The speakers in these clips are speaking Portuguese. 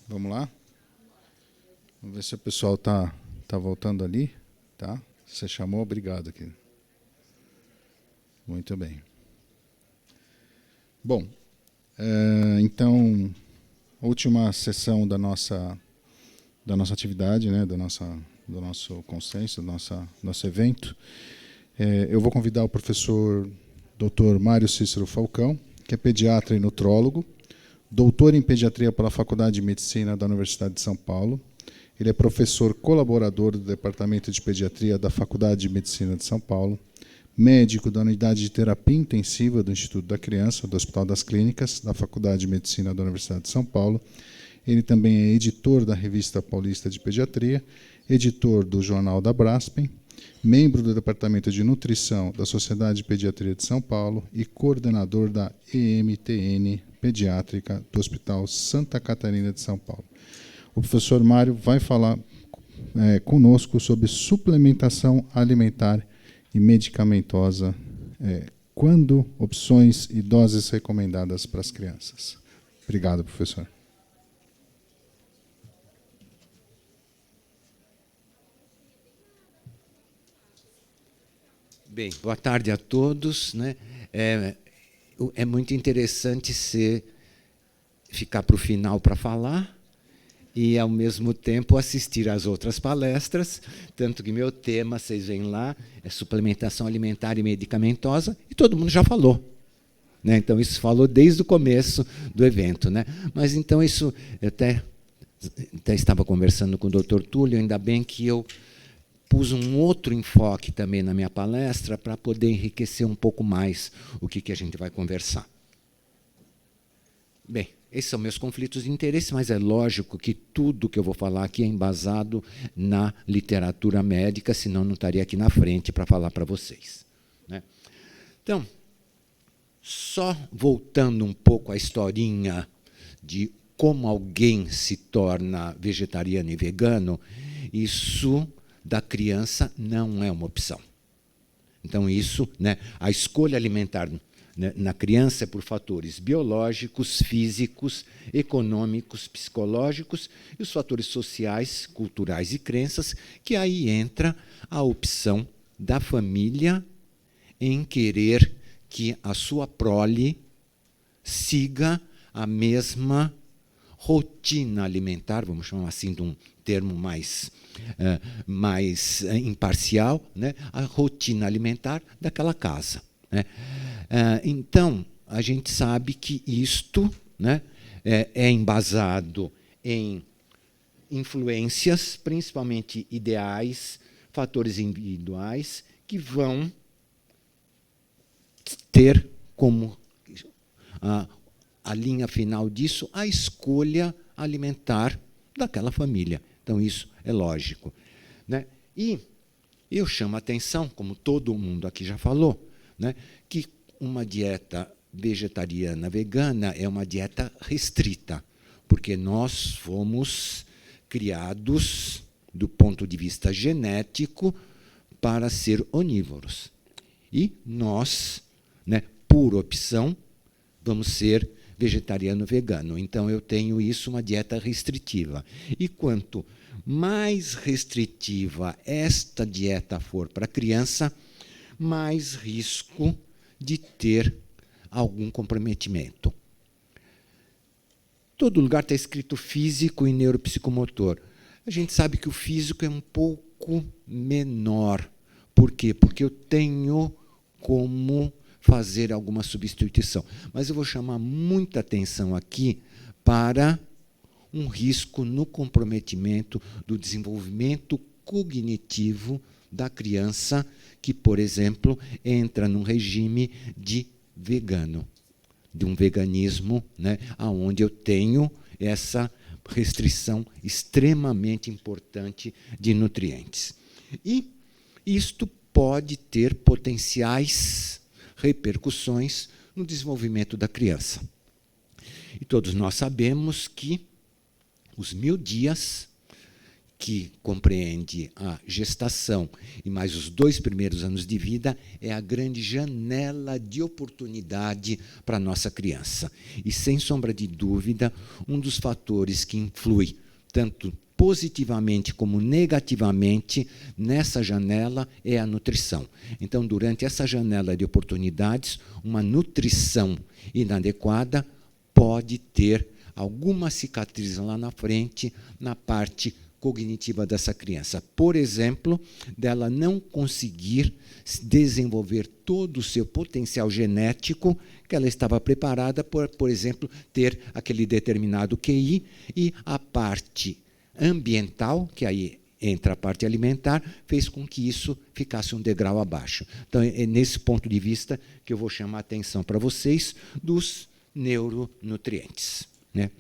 Vamos lá? Vamos ver se o pessoal tá voltando ali. Tá? Você chamou, obrigado aqui. Muito bem. Bom, então, última sessão da nossa atividade, né, do nosso consenso, do nosso evento. Eu vou convidar o professor Dr. Mário Cícero Falcão, que é pediatra e nutrólogo, doutor em pediatria pela Faculdade de Medicina da Universidade de São Paulo. Ele é professor colaborador do Departamento de Pediatria da Faculdade de Medicina de São Paulo, médico da Unidade de Terapia Intensiva do Instituto da Criança, do Hospital das Clínicas, da Faculdade de Medicina da Universidade de São Paulo. Ele também é editor da Revista Paulista de Pediatria, editor do Jornal da Braskem, membro do Departamento de Nutrição da Sociedade de Pediatria de São Paulo e coordenador da EMTN Pediátrica do Hospital Santa Catarina de São Paulo. O professor Mário vai falar conosco sobre suplementação alimentar e medicamentosa, quando opções e doses recomendadas para as crianças. Obrigado, professor. Bem, boa tarde a todos. Né? É muito interessante ficar para o final para falar e, ao mesmo tempo, assistir às outras palestras, tanto que meu tema, vocês veem lá, é suplementação alimentar e medicamentosa, e todo mundo já falou. Né? Então, isso falou desde o começo do evento. Né? Mas, então, isso... Eu até estava conversando com o Dr. Túlio, ainda bem que eu pus um outro enfoque também na minha palestra para poder enriquecer um pouco mais o que a gente vai conversar. Bem, esses são meus conflitos de interesse, mas é lógico que tudo que eu vou falar aqui é embasado na literatura médica, senão não estaria aqui na frente para falar para vocês. Né? Então, só voltando um pouco à historinha de como alguém se torna vegetariano e vegano, isso da criança não é uma opção. Então, isso, né, a escolha alimentar na criança é por fatores biológicos, físicos, econômicos, psicológicos e os fatores sociais, culturais e crenças, que aí entra a opção da família em querer que a sua prole siga a mesma rotina alimentar, vamos chamar assim de um termo mais imparcial, né? A rotina alimentar daquela casa. Né? Então, a gente sabe que isto, né, é embasado em influências, principalmente ideais, fatores individuais, que vão ter como a linha final disso a escolha alimentar daquela família. Então, isso é lógico. Né? E eu chamo a atenção, como todo mundo aqui já falou, né, que uma dieta vegetariana vegana é uma dieta restrita, porque nós fomos criados, do ponto de vista genético, para ser onívoros. E nós, né, por opção, vamos ser vegetariano-vegano. Então, eu tenho isso, uma dieta restritiva. E quanto mais restritiva esta dieta for para a criança, mais risco de ter algum comprometimento. Todo lugar está escrito físico e neuropsicomotor. A gente sabe que o físico é um pouco menor. Por quê? Porque eu tenho como fazer alguma substituição. Mas eu vou chamar muita atenção aqui para um risco no comprometimento do desenvolvimento cognitivo da criança que, por exemplo, entra num regime de vegano, de um veganismo, né, onde eu tenho essa restrição extremamente importante de nutrientes. E isto pode ter potenciais repercussões no desenvolvimento da criança. E todos nós sabemos que os 1000 dias que compreende a gestação e mais os 2 primeiros anos de vida, é a grande janela de oportunidade para a nossa criança. E, sem sombra de dúvida, um dos fatores que influi tanto positivamente como negativamente nessa janela é a nutrição. Então, durante essa janela de oportunidades, uma nutrição inadequada pode ter alguma cicatriz lá na frente, na parte cognitiva dessa criança. Por exemplo, dela não conseguir desenvolver todo o seu potencial genético que ela estava preparada por exemplo, ter aquele determinado QI, e a parte ambiental, que aí entra a parte alimentar, fez com que isso ficasse um degrau abaixo. Então, é nesse ponto de vista que eu vou chamar a atenção para vocês dos neuronutrientes, né?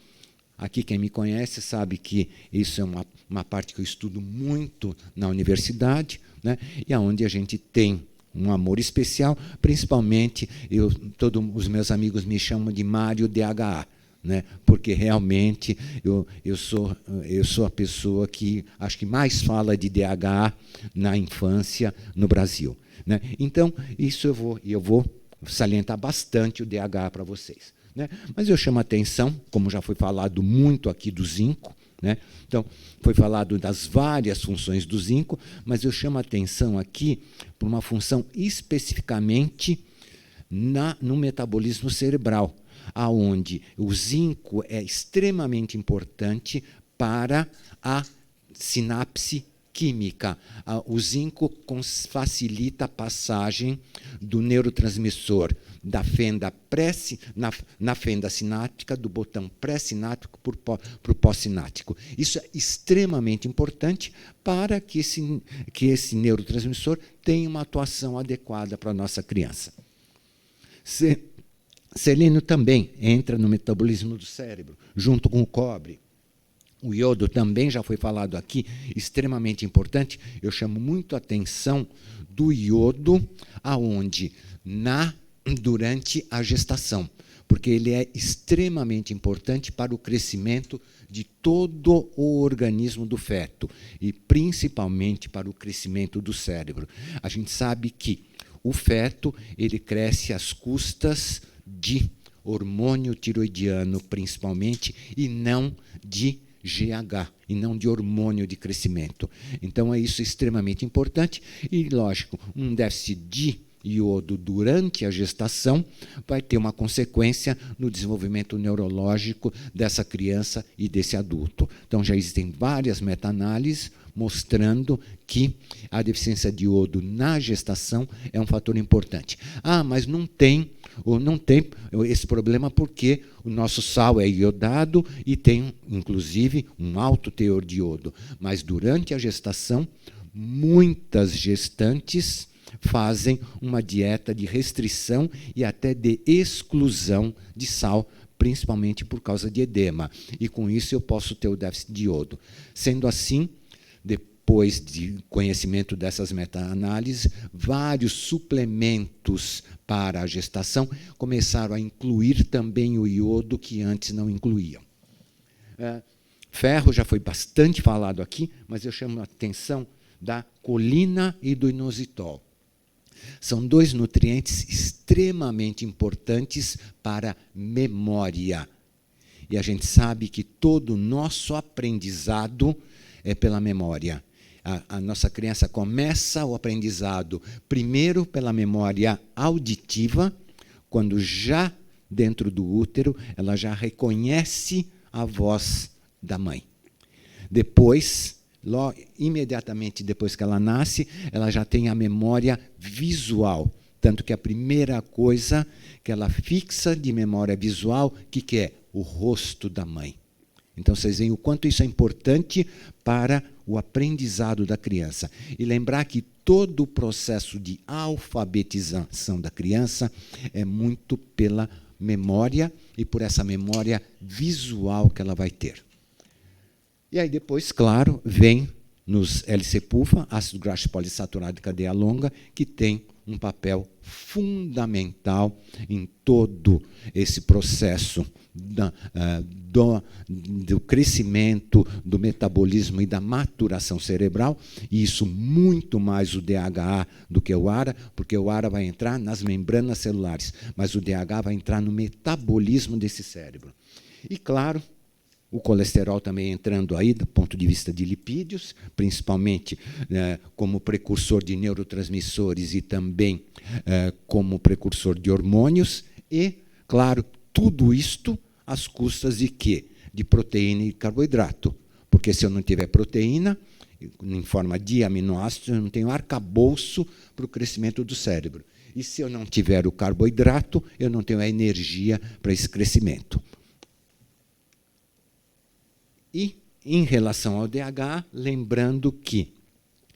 Aqui, quem me conhece sabe que isso é uma parte que eu estudo muito na universidade, né? E onde a gente tem um amor especial, principalmente, todos os meus amigos me chamam de Mário DHA, né? Porque realmente eu sou a pessoa que acho que mais fala de DHA na infância no Brasil, né? Então, isso eu vou salientar bastante o DHA para vocês, né? Mas eu chamo a atenção, como já foi falado muito aqui do zinco, né? Então, foi falado das várias funções do zinco, mas eu chamo a atenção aqui por uma função especificamente no metabolismo cerebral, aonde o zinco é extremamente importante para a sinapse química. O zinco facilita a passagem do neurotransmissor da fenda na fenda sináptica, do botão pré-sináptico para o pós-sináptico. Isso é extremamente importante para que esse neurotransmissor tenha uma atuação adequada para a nossa criança. Selênio também entra no metabolismo do cérebro, junto com o cobre. O iodo também já foi falado aqui, extremamente importante. Eu chamo muito a atenção do iodo aonde durante a gestação, porque ele é extremamente importante para o crescimento de todo o organismo do feto e principalmente para o crescimento do cérebro. A gente sabe que o feto ele cresce às custas de hormônio tiroidiano, principalmente, e não de GH, e não de hormônio de crescimento. Então, é isso extremamente importante. E, lógico, um déficit de iodo durante a gestação vai ter uma consequência no desenvolvimento neurológico dessa criança e desse adulto. Então, já existem várias meta-análises mostrando que a deficiência de iodo na gestação é um fator importante. Mas não tem esse problema porque o nosso sal é iodado e tem, inclusive, um alto teor de iodo. Mas, durante a gestação, muitas gestantes fazem uma dieta de restrição e até de exclusão de sal, principalmente por causa de edema. E, com isso, eu posso ter o déficit de iodo. Sendo assim, depois de conhecimento dessas meta-análises, vários suplementos para a gestação começaram a incluir também o iodo que antes não incluíam. Ferro já foi bastante falado aqui, mas eu chamo a atenção da colina e do inositol. São 2 nutrientes extremamente importantes para a memória. E a gente sabe que todo o nosso aprendizado é pela memória. A nossa criança começa o aprendizado primeiro pela memória auditiva, quando já dentro do útero ela já reconhece a voz da mãe. Depois, imediatamente depois que ela nasce, ela já tem a memória visual. Tanto que a primeira coisa que ela fixa de memória visual, o que é? O rosto da mãe. Então, vocês veem o quanto isso é importante para o aprendizado da criança. E lembrar que todo o processo de alfabetização da criança é muito pela memória e por essa memória visual que ela vai ter. E aí depois, claro, vem nos LC-PUFA, ácido graxo polissaturado de cadeia longa, que tem um papel fundamental em todo esse processo do crescimento, do metabolismo e da maturação cerebral, e isso muito mais o DHA do que o ARA, porque o ARA vai entrar nas membranas celulares, mas o DHA vai entrar no metabolismo desse cérebro. E, claro, o colesterol também entrando aí do ponto de vista de lipídios, principalmente como precursor de neurotransmissores e também como precursor de hormônios. E, claro, tudo isto às custas de quê? De proteína e carboidrato. Porque se eu não tiver proteína, em forma de aminoácidos, eu não tenho arcabouço para o crescimento do cérebro. E se eu não tiver o carboidrato, eu não tenho a energia para esse crescimento. E, em relação ao DHA, lembrando que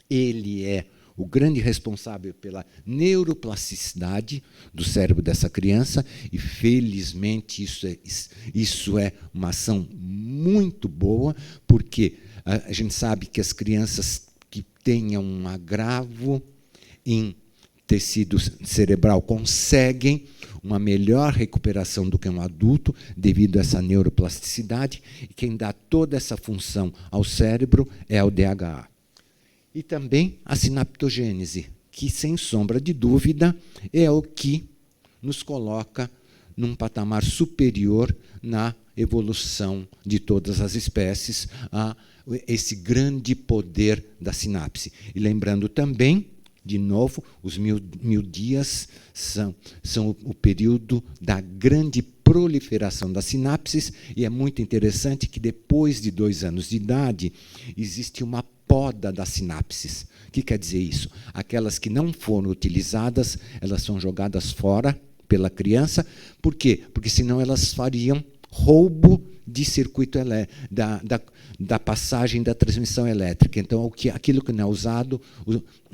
ele é o grande responsável pela neuroplasticidade do cérebro dessa criança, e, felizmente, isso é uma ação muito boa, porque a gente sabe que as crianças que tenham um agravo em tecido cerebral conseguem uma melhor recuperação do que um adulto devido a essa neuroplasticidade, e quem dá toda essa função ao cérebro é o DHA. E também a sinaptogênese, que, sem sombra de dúvida, é o que nos coloca num patamar superior na evolução de todas as espécies a esse grande poder da sinapse. E lembrando também, de novo, os 1000 dias são o período da grande proliferação das sinapses, e é muito interessante que, depois de 2 anos de idade, existe uma poda das sinapses. O que quer dizer isso? Aquelas que não foram utilizadas, elas são jogadas fora pela criança. Por quê? Porque senão elas fariam roubo de circuito da passagem da transmissão elétrica. Então, aquilo que não é usado,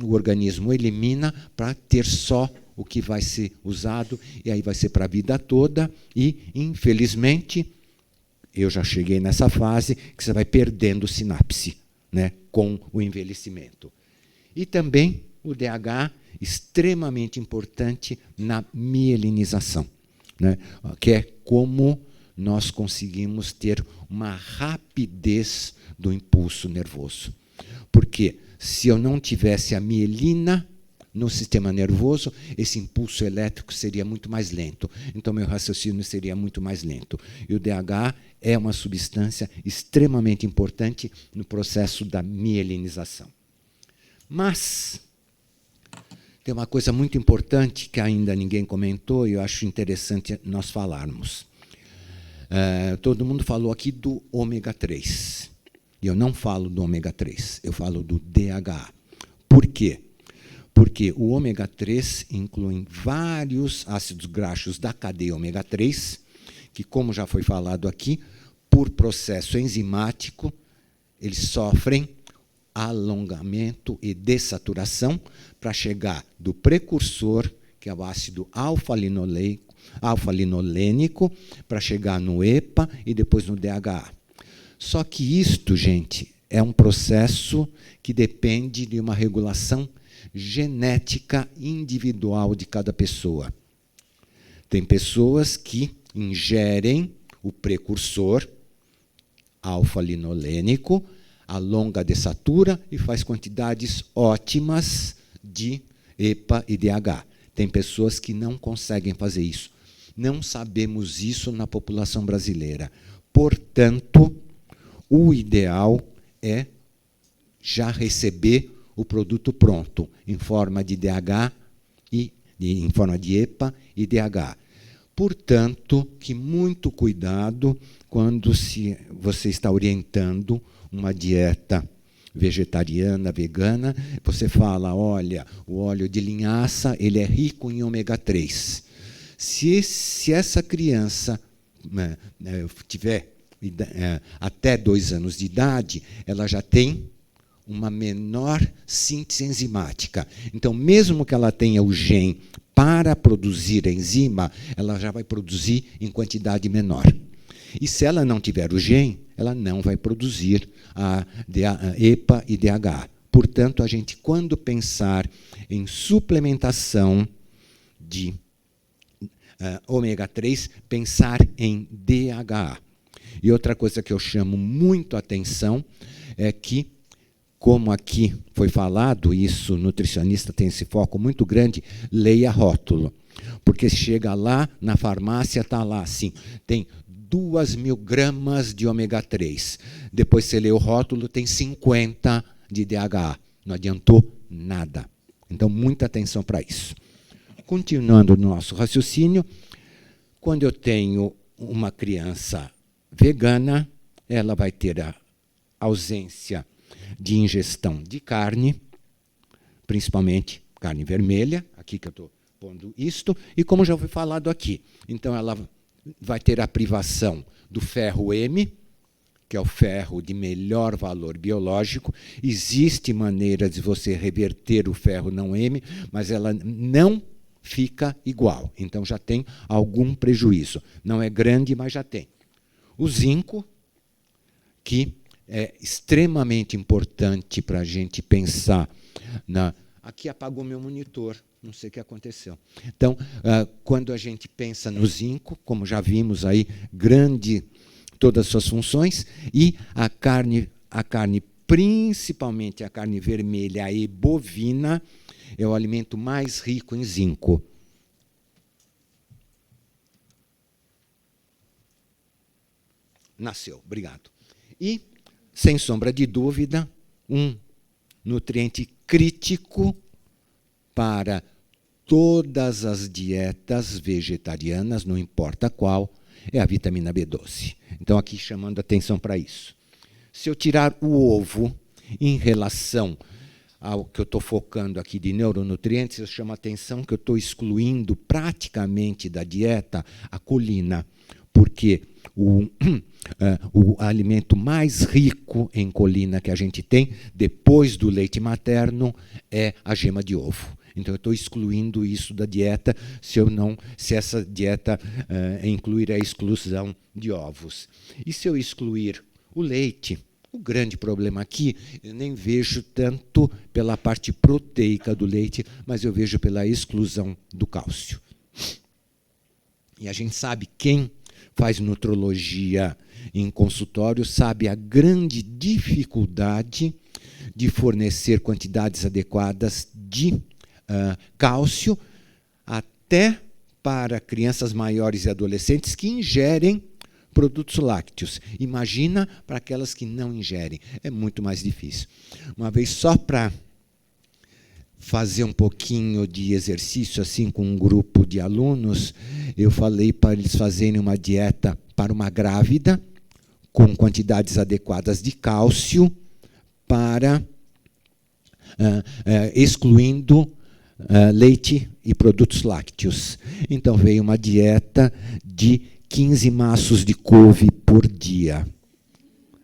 o organismo elimina para ter só o que vai ser usado, e aí vai ser para a vida toda. E, infelizmente, eu já cheguei nessa fase que você vai perdendo sinapse, né, com o envelhecimento. E também o DHA, extremamente importante na mielinização, né, que é como nós conseguimos ter uma rapidez do impulso nervoso. Porque se eu não tivesse a mielina no sistema nervoso, esse impulso elétrico seria muito mais lento. Então, meu raciocínio seria muito mais lento. E o DHA é uma substância extremamente importante no processo da mielinização. Mas tem uma coisa muito importante que ainda ninguém comentou, e eu acho interessante nós falarmos. Todo mundo falou aqui do ômega 3. E eu não falo do ômega 3, eu falo do DHA. Por quê? Porque o ômega 3 inclui vários ácidos graxos da cadeia ômega 3, que, como já foi falado aqui, por processo enzimático, eles sofrem alongamento e dessaturação para chegar do precursor, que é o ácido alfa-linolênico, para chegar no EPA e depois no DHA. Só que isto, gente, é um processo que depende de uma regulação genética individual de cada pessoa. Tem pessoas que ingerem o precursor alfa-linolênico, alonga a dessatura e faz quantidades ótimas de EPA e DHA. Tem pessoas que não conseguem fazer isso. Não sabemos isso na população brasileira. Portanto, o ideal é já receber o produto pronto, em forma de DHA e em forma de EPA e DHA. Portanto, que muito cuidado quando você está orientando uma dieta vegetariana, vegana, você fala, olha, o óleo de linhaça ele é rico em ômega 3. Se essa criança tiver até 2 anos de idade, ela já tem uma menor síntese enzimática. Então, mesmo que ela tenha o gene para produzir a enzima, ela já vai produzir em quantidade menor. E se ela não tiver o gene, ela não vai produzir a EPA e DHA. Portanto, a gente, quando pensar em suplementação de ômega 3, pensar em DHA. E outra coisa que eu chamo muito a atenção é que, como aqui foi falado, isso, nutricionista tem esse foco muito grande, leia rótulo. Porque chega lá, na farmácia, está lá assim, tem 2.000 gramas de ômega 3. Depois você lê o rótulo, tem 50 de DHA. Não adiantou nada. Então, muita atenção para isso. Continuando no nosso raciocínio, quando eu tenho uma criança vegana, ela vai ter a ausência de ingestão de carne, principalmente carne vermelha, aqui que eu estou pondo isto, e como já foi falado aqui, então ela vai ter a privação do ferro M, que é o ferro de melhor valor biológico. Existe maneira de você reverter o ferro não M, mas ela não fica igual. Então já tem algum prejuízo. Não é grande, mas já tem. O zinco, que é extremamente importante para a gente pensar na... Aqui apagou meu monitor, não sei o que aconteceu. Então, quando a gente pensa no zinco, como já vimos aí, grande todas as suas funções, e a carne, principalmente a carne vermelha e bovina, é o alimento mais rico em zinco. Nasceu, obrigado. E, sem sombra de dúvida, um nutriente crítico para todas as dietas vegetarianas, não importa qual, é a vitamina B12. Então, aqui chamando atenção para isso. Se eu tirar o ovo em relação ao que eu estou focando aqui de neuronutrientes, eu chamo a atenção que eu estou excluindo praticamente da dieta a colina, porque o alimento mais rico em colina que a gente tem, depois do leite materno, é a gema de ovo. Então, eu estou excluindo isso da dieta se essa dieta incluir a exclusão de ovos. E se eu excluir o leite? O grande problema aqui, eu nem vejo tanto pela parte proteica do leite, mas eu vejo pela exclusão do cálcio. E a gente sabe, quem faz nutrologia em consultório sabe a grande dificuldade de fornecer quantidades adequadas de cálcio, até para crianças maiores e adolescentes que ingerem produtos lácteos. Imagina para aquelas que não ingerem. É muito mais difícil. Uma vez, só para fazer um pouquinho de exercício assim com um grupo de alunos, eu falei para eles fazerem uma dieta para uma grávida, com quantidades adequadas de cálcio, para excluindo leite e produtos lácteos. Então, veio uma dieta de 15 maços de couve por dia.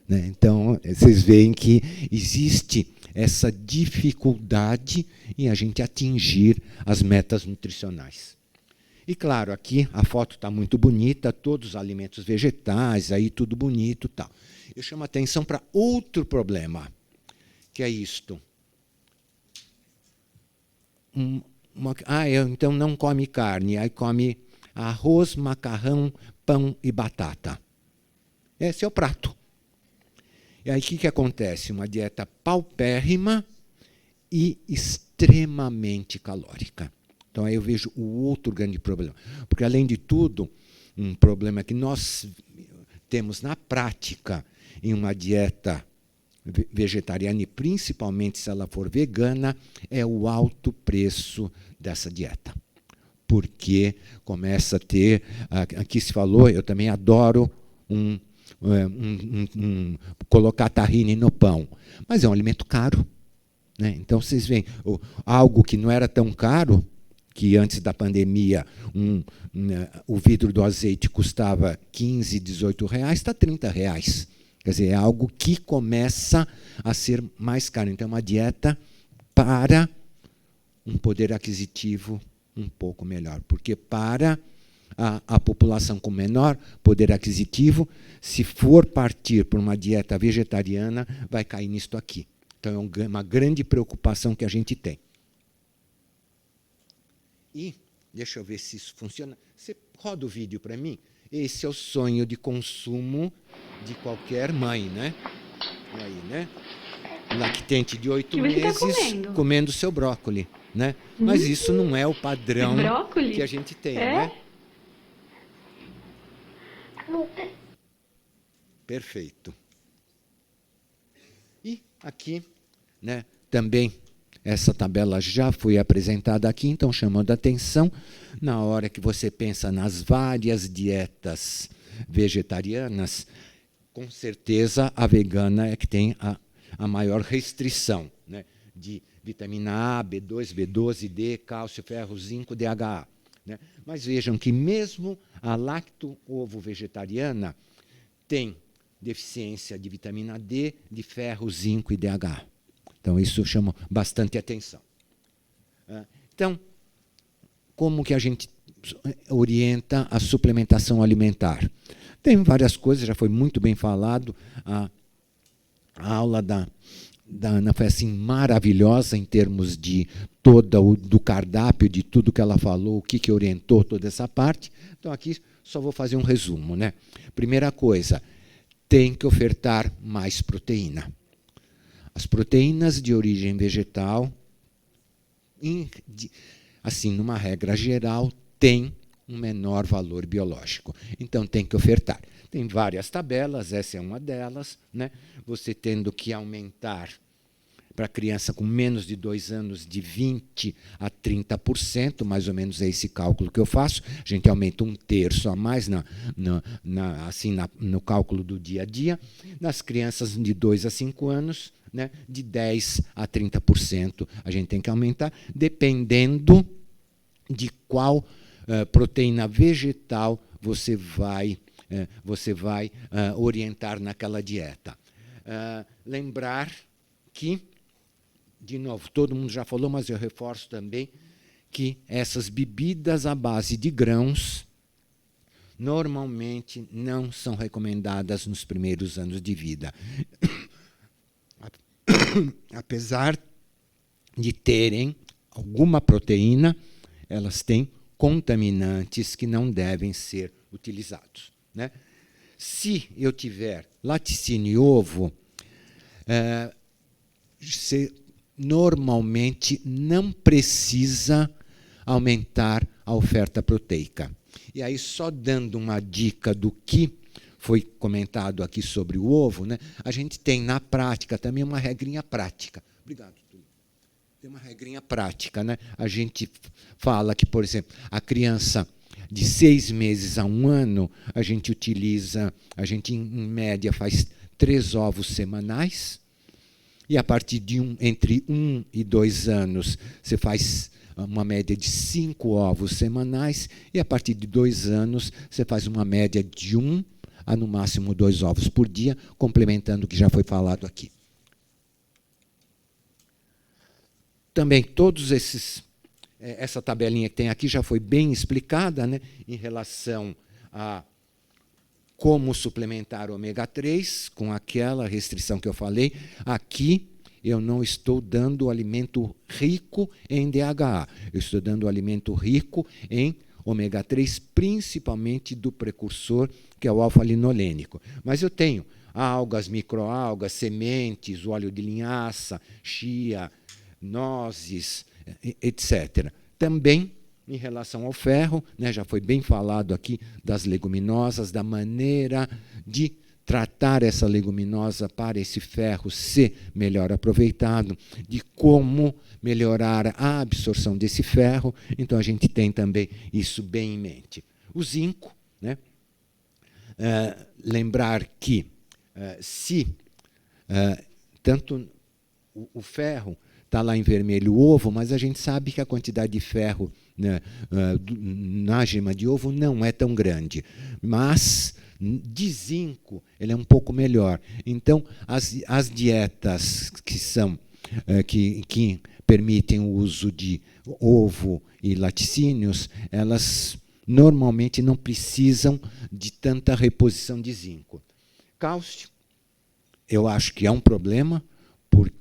Né? Então, vocês veem que existe essa dificuldade em a gente atingir as metas nutricionais. E, claro, aqui a foto está muito bonita, todos os alimentos vegetais, aí tudo bonito e tal. Eu chamo a atenção para outro problema, que é isto. Então não come carne, aí come arroz, macarrão, pão e batata. Esse é o prato. E aí o que acontece? Uma dieta paupérrima e extremamente calórica. Então aí eu vejo o outro grande problema. Porque, além de tudo, um problema que nós temos na prática em uma dieta vegetariana, e principalmente se ela for vegana, é o alto preço dessa dieta. Porque começa a ter, aqui se falou, eu também adoro colocar tahine no pão, mas é um alimento caro. Né? Então, vocês veem, algo que não era tão caro, que antes da pandemia o vidro do azeite custava 15, 18 reais, está 30 reais. Quer dizer, é algo que começa a ser mais caro. Então, é uma dieta para um poder aquisitivo um pouco melhor. Porque para a população com menor poder aquisitivo, se for partir por uma dieta vegetariana, vai cair nisto aqui. Então, é uma grande preocupação que a gente tem. E, deixa eu ver se isso funciona. Você roda o vídeo para mim? Esse é o sonho de consumo de qualquer mãe, né? Aí, né? Lactente de 8 meses, comendo seu brócoli, né? Mas isso não é o padrão que a gente tem, né? Perfeito. E aqui, né, também, essa tabela já foi apresentada aqui, então chamando a atenção, na hora que você pensa nas várias dietas vegetarianas, com certeza a vegana é que tem a maior restrição, né, de vitamina A, B2, B12, D, cálcio, ferro, zinco, DHA. Né? Mas vejam que mesmo a lacto-ovo-vegetariana tem deficiência de vitamina D, de ferro, zinco e DHA. Então, isso chama bastante atenção. Então, como que a gente orienta a suplementação alimentar? Tem várias coisas, já foi muito bem falado. A aula da Ana foi assim, maravilhosa em termos de do cardápio, de tudo que ela falou, o que orientou toda essa parte. Então, aqui só vou fazer um resumo. Né? Primeira coisa, tem que ofertar mais proteína. As proteínas de origem vegetal, assim, numa regra geral, têm um menor valor biológico. Então, tem que ofertar. Tem várias tabelas, essa é uma delas. Né? Você tendo que aumentar para criança com menos de 2 anos de 20% a 30%, mais ou menos é esse cálculo que eu faço. A gente aumenta 1/3 a mais no cálculo do dia a dia. Nas crianças de 2 a 5 anos, né, de 10% a 30% a gente tem que aumentar, dependendo de qual proteína vegetal você vai orientar naquela dieta. Lembrar que, de novo, todo mundo já falou, mas eu reforço também, que essas bebidas à base de grãos normalmente não são recomendadas nos primeiros anos de vida. Apesar de terem alguma proteína, elas têm contaminantes que não devem ser utilizados. Né? Se eu tiver laticínio e ovo, você normalmente não precisa aumentar a oferta proteica. E aí, só dando uma dica do que foi comentado aqui sobre o ovo, né, a gente tem na prática também uma regrinha prática. Obrigado, Túlio. Tem uma regrinha prática. Né? A gente fala que, por exemplo, a criança de 6 meses a 1 ano, a gente em média faz 3 ovos semanais, e a partir de entre 1 e 2 anos, você faz uma média de 5 ovos semanais, e a partir de 2 anos, você faz uma média de 1 a, no máximo, 2 ovos por dia, complementando o que já foi falado aqui. Também todos essa tabelinha que tem aqui já foi bem explicada, né, em relação a como suplementar ômega 3, com aquela restrição que eu falei. Aqui eu não estou dando alimento rico em DHA, eu estou dando alimento rico em ômega 3, principalmente do precursor, que é o alfa-linolênico. Mas eu tenho algas, microalgas, sementes, o óleo de linhaça, chia, nozes, etc. Também, em relação ao ferro, né, já foi bem falado aqui das leguminosas, da maneira de tratar essa leguminosa para esse ferro ser melhor aproveitado, de como melhorar a absorção desse ferro. Então, a gente tem também isso bem em mente. O zinco, né, lembrar que tanto o ferro está lá em vermelho o ovo, mas a gente sabe que a quantidade de ferro, né, na gema de ovo não é tão grande. Mas de zinco ele é um pouco melhor. Então, as dietas que permitem o uso de ovo e laticínios, elas normalmente não precisam de tanta reposição de zinco. Cálcio, eu acho que é um problema,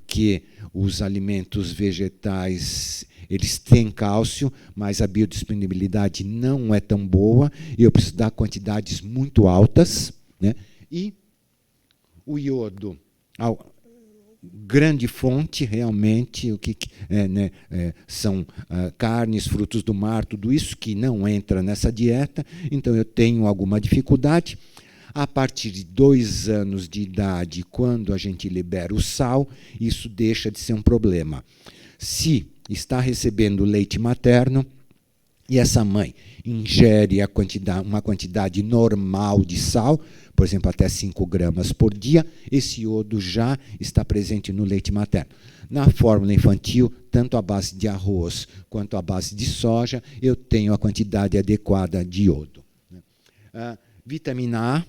porque os alimentos vegetais eles têm cálcio, mas a biodisponibilidade não é tão boa, e eu preciso dar quantidades muito altas, né? E o iodo, grande fonte, realmente, o que são carnes, frutos do mar, tudo isso que não entra nessa dieta, então eu tenho alguma dificuldade. A partir de 2 anos de idade, quando a gente libera o sal, isso deixa de ser um problema. Se está recebendo leite materno e essa mãe ingere uma quantidade normal de sal, por exemplo, até 5 gramas por dia, esse iodo já está presente no leite materno. Na fórmula infantil, tanto à base de arroz quanto à base de soja, eu tenho a quantidade adequada de iodo. Vitamina A,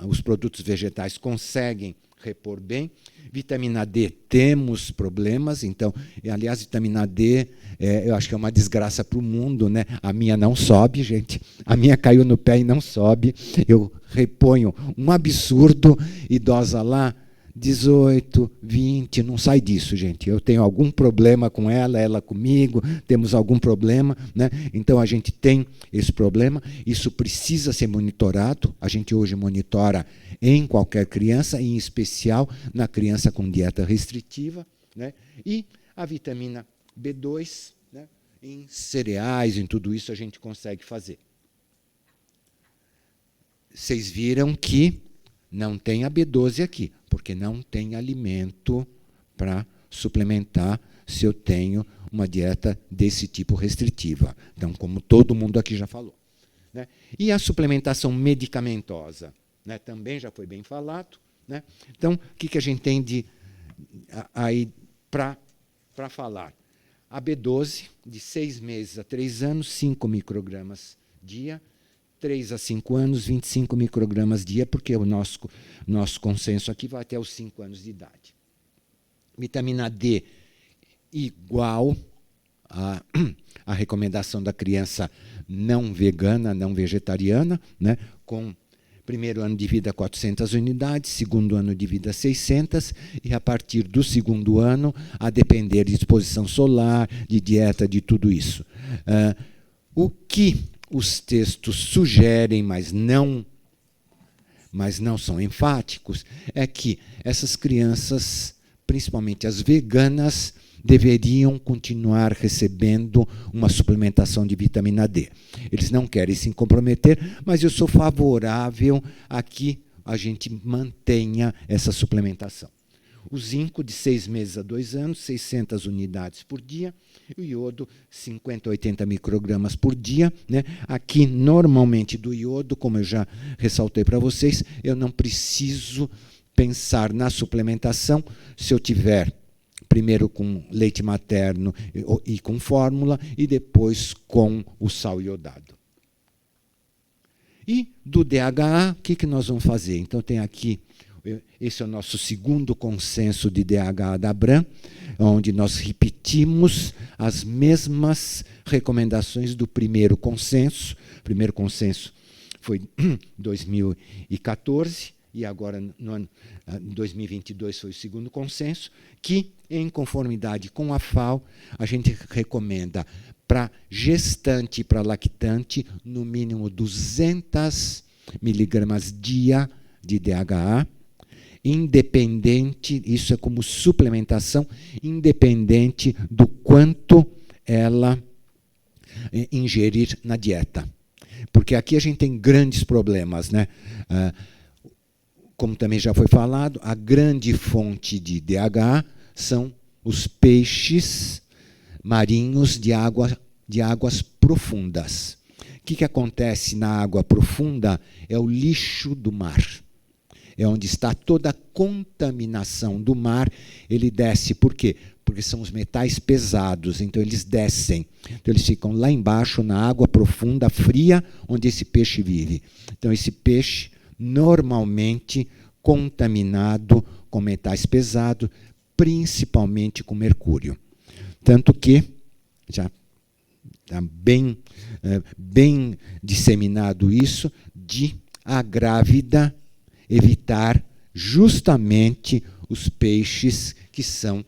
os produtos vegetais conseguem repor bem. Vitamina D, temos problemas. Então, aliás, vitamina D, eu acho que é uma desgraça para o mundo, né? A minha não sobe, gente. A minha caiu no pé e não sobe. Eu reponho um absurdo, idosa lá, 18, 20, não sai disso, gente. Eu tenho algum problema com ela comigo, temos algum problema, né? Então, a gente tem esse problema, isso precisa ser monitorado. A gente hoje monitora em qualquer criança, em especial na criança com dieta restritiva, né? E a vitamina B2, né? Em cereais, em tudo isso, a gente consegue fazer. Vocês viram que não tem a B12 aqui, porque não tem alimento para suplementar se eu tenho uma dieta desse tipo restritiva. Então, como todo mundo aqui já falou, né? E a suplementação medicamentosa, né? Também já foi bem falado, né? Então, o que a gente tem aí para falar? A B12, de 6 meses a 3 anos, 5 microgramas dia, 3 a 5 anos, 25 microgramas dia, porque o nosso consenso aqui vai até os 5 anos de idade. Vitamina D, igual à recomendação da criança não vegana, não vegetariana, né? Com primeiro ano de vida 400 unidades, segundo ano de vida 600, e a partir do segundo ano, a depender de exposição solar, de dieta, de tudo isso. O que os textos sugerem, mas não são enfáticos, é que essas crianças, principalmente as veganas, deveriam continuar recebendo uma suplementação de vitamina D. Eles não querem se comprometer, mas eu sou favorável a que a gente mantenha essa suplementação. O zinco, de 6 meses a 2 anos, 600 unidades por dia. E o iodo, 50 a 80 microgramas por dia, né? Aqui, normalmente, do iodo, como eu já ressaltei para vocês, eu não preciso pensar na suplementação se eu tiver primeiro com leite materno e com fórmula, e depois com o sal iodado. E do DHA, o que nós vamos fazer? Então, tem aqui, esse é o nosso segundo consenso de DHA da Abram, onde nós repetimos as mesmas recomendações do primeiro consenso. O primeiro consenso foi em 2014, e agora, no ano 2022, foi o segundo consenso, que, em conformidade com a FAO, a gente recomenda para gestante e para lactante, no mínimo 200 miligramas dia de DHA, independente, isso é como suplementação, independente do quanto ela ingerir na dieta. Porque aqui a gente tem grandes problemas, né? Como também já foi falado, a grande fonte de DHA são os peixes marinhos de águas profundas. O que acontece na água profunda? É o lixo do mar. É onde está toda a contaminação do mar. Ele desce, por quê? Porque são os metais pesados, então eles descem. Então eles ficam lá embaixo, na água profunda, fria, onde esse peixe vive. Então esse peixe, normalmente contaminado com metais pesados, principalmente com mercúrio. Tanto que, já está bem disseminado isso, de a grávida evitar justamente os peixes que são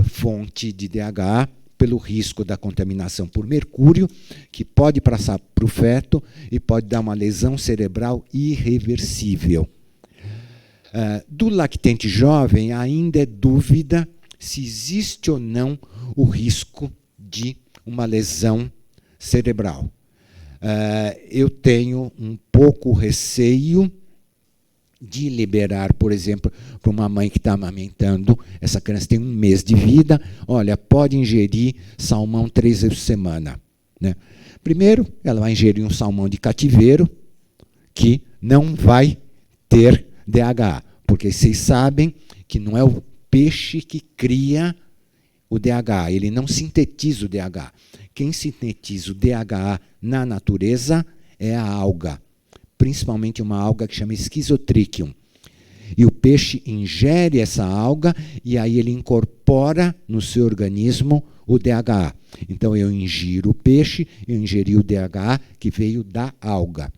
fonte de DHA, pelo risco da contaminação por mercúrio, que pode passar para o feto e pode dar uma lesão cerebral irreversível. Do lactente jovem, ainda é dúvida se existe ou não o risco de uma lesão cerebral. Eu tenho um pouco receio de liberar, por exemplo, para uma mãe que está amamentando, essa criança tem 1 mês de vida, olha, pode ingerir salmão 3 vezes por semana. Né? Primeiro, ela vai ingerir um salmão de cativeiro, que não vai ter DHA, porque vocês sabem que não é o peixe que cria o DHA, ele não sintetiza o DHA. Quem sintetiza o DHA na natureza é a alga, principalmente uma alga que chama Schizotrichium. E o peixe ingere essa alga e aí ele incorpora no seu organismo o DHA. Então eu ingiro o peixe, eu ingeri o DHA que veio da alga.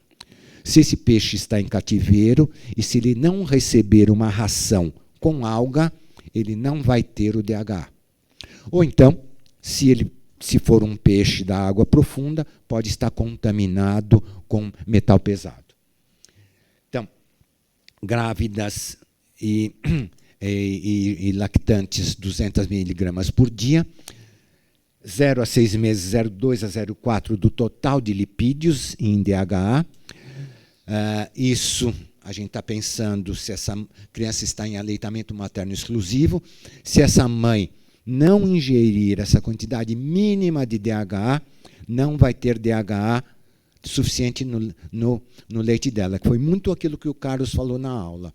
Se esse peixe está em cativeiro e se ele não receber uma ração com alga, ele não vai ter o DHA. Ou então, se for um peixe da água profunda, pode estar contaminado com metal pesado. Então, grávidas e lactantes, 200 miligramas por dia, 0 a 6 meses, 0,2 a 0,4 do total de lipídios em DHA. Isso a gente está pensando se essa criança está em aleitamento materno exclusivo, se essa mãe não ingerir essa quantidade mínima de DHA, não vai ter DHA suficiente no leite dela, que foi muito aquilo que o Carlos falou na aula.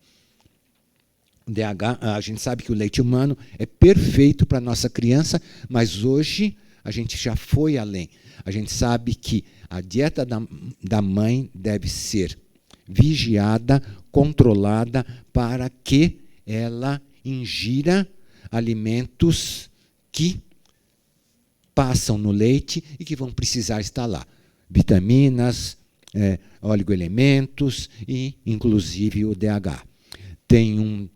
DHA, a gente sabe que o leite humano é perfeito para a nossa criança, mas hoje a gente já foi além. A gente sabe que a dieta da mãe deve ser vigiada, controlada, para que ela ingira alimentos que passam no leite e que vão precisar estar lá. Vitaminas, oligoelementos e, inclusive, o DHA. Tem um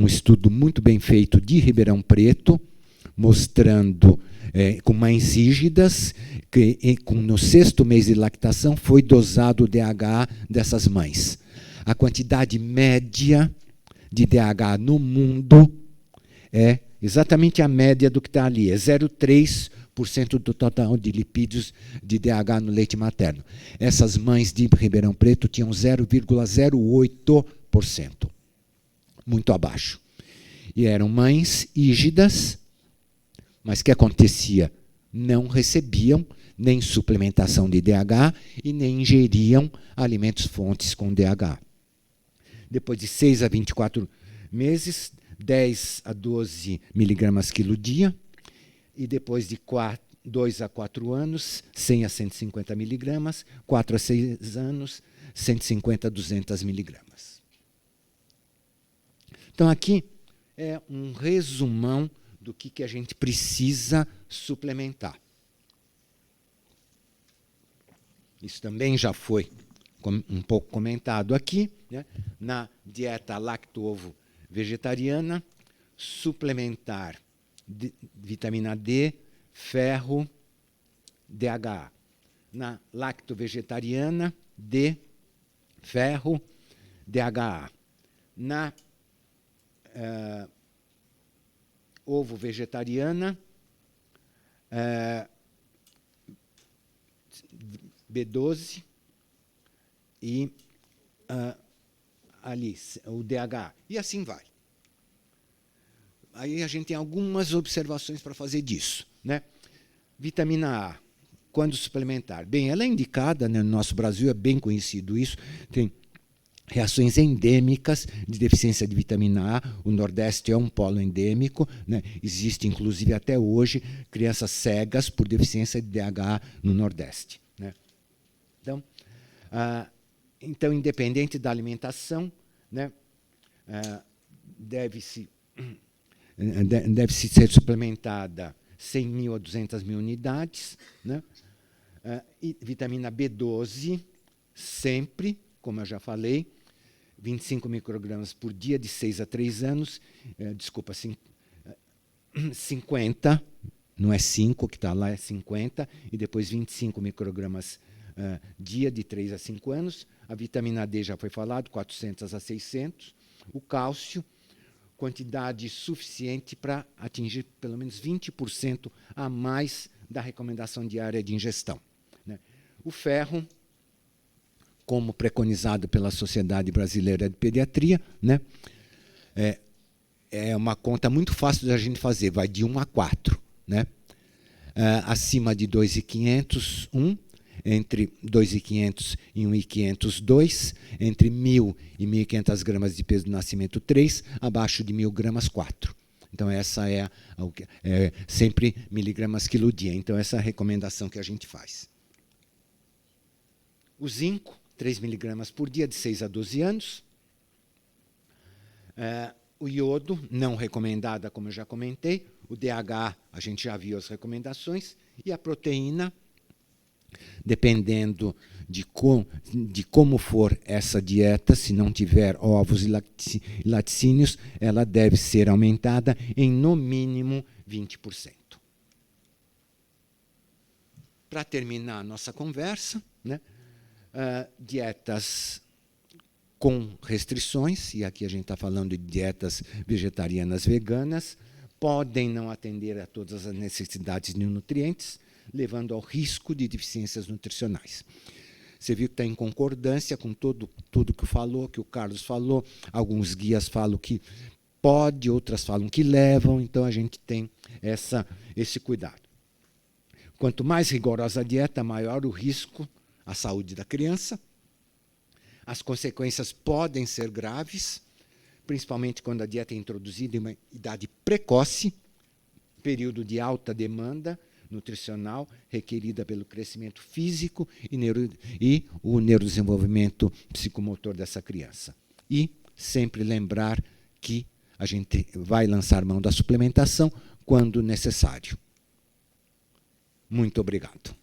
estudo muito bem feito de Ribeirão Preto, mostrando com mães rígidas, que no 6º mês de lactação foi dosado o DHA dessas mães. A quantidade média de DHA no mundo é exatamente a média do que está ali, é 0,3% do total de lipídios de DHA no leite materno. Essas mães de Ribeirão Preto tinham 0,08%, muito abaixo. E eram mães rígidas, mas o que acontecia? Não recebiam nem suplementação de DHA e nem ingeriam alimentos fontes com DHA. Depois de 6 a 24 meses, 10 a 12 miligramas quilo dia, e depois de 2 a 4 anos, 100 a 150 miligramas, 4 a 6 anos, 150 a 200 miligramas. Então, aqui é um resumão do que a gente precisa suplementar. Isso também já foi um pouco comentado aqui, né? Na dieta lacto-ovo vegetariana, suplementar vitamina D, ferro, DHA. Na lacto-vegetariana, D, ferro, DHA. Na ovo vegetariana, B12 e ali o DHA. E assim vai. Aí a gente tem algumas observações para fazer disso. Né? Vitamina A, quando suplementar? Bem, ela é indicada, né, no nosso Brasil, é bem conhecido isso, tem reações endêmicas de deficiência de vitamina A. O Nordeste é um polo endêmico, né? Existe, inclusive, até hoje, crianças cegas por deficiência de DHA no Nordeste. Né? Então, independente da alimentação, né, deve-se ser suplementada 100.000 a 200.000 unidades. Né? E vitamina B12, sempre, como eu já falei, 25 microgramas por dia de 6 a 3 anos, 50, não é 5 que está lá, é 50, e depois 25 microgramas dia de 3 a 5 anos. A vitamina D já foi falado, 400 a 600. O cálcio, quantidade suficiente para atingir pelo menos 20% a mais da recomendação diária de ingestão, né? O ferro, como preconizado pela Sociedade Brasileira de Pediatria, né? É uma conta muito fácil da gente fazer, vai de 1 a 4. Né? Acima de 2.500, 1. Entre 2.500 e 1.500, 2. Entre 1.000 e 1.500 gramas de peso do nascimento, 3. Abaixo de 1.000 gramas, 4. Então, essa é sempre miligramas quilo dia. Então, essa é a recomendação que a gente faz. O zinco, 3 miligramas por dia, de 6 a 12 anos. O iodo, não recomendada, como eu já comentei. O DH, a gente já viu as recomendações. E a proteína, dependendo de como for essa dieta, se não tiver ovos e laticínios, ela deve ser aumentada em, no mínimo, 20%. Para terminar a nossa conversa, né, dietas com restrições, e aqui a gente está falando de dietas vegetarianas veganas, podem não atender a todas as necessidades de nutrientes, levando ao risco de deficiências nutricionais. Você viu que está em concordância com tudo que o Carlos falou. Alguns guias falam que pode, outras falam que levam, então a gente tem esse cuidado. Quanto mais rigorosa a dieta, maior o risco à saúde da criança. As consequências podem ser graves, principalmente quando a dieta é introduzida em uma idade precoce, período de alta demanda nutricional requerida pelo crescimento físico e o neurodesenvolvimento psicomotor dessa criança. E sempre lembrar que a gente vai lançar mão da suplementação quando necessário. Muito obrigado.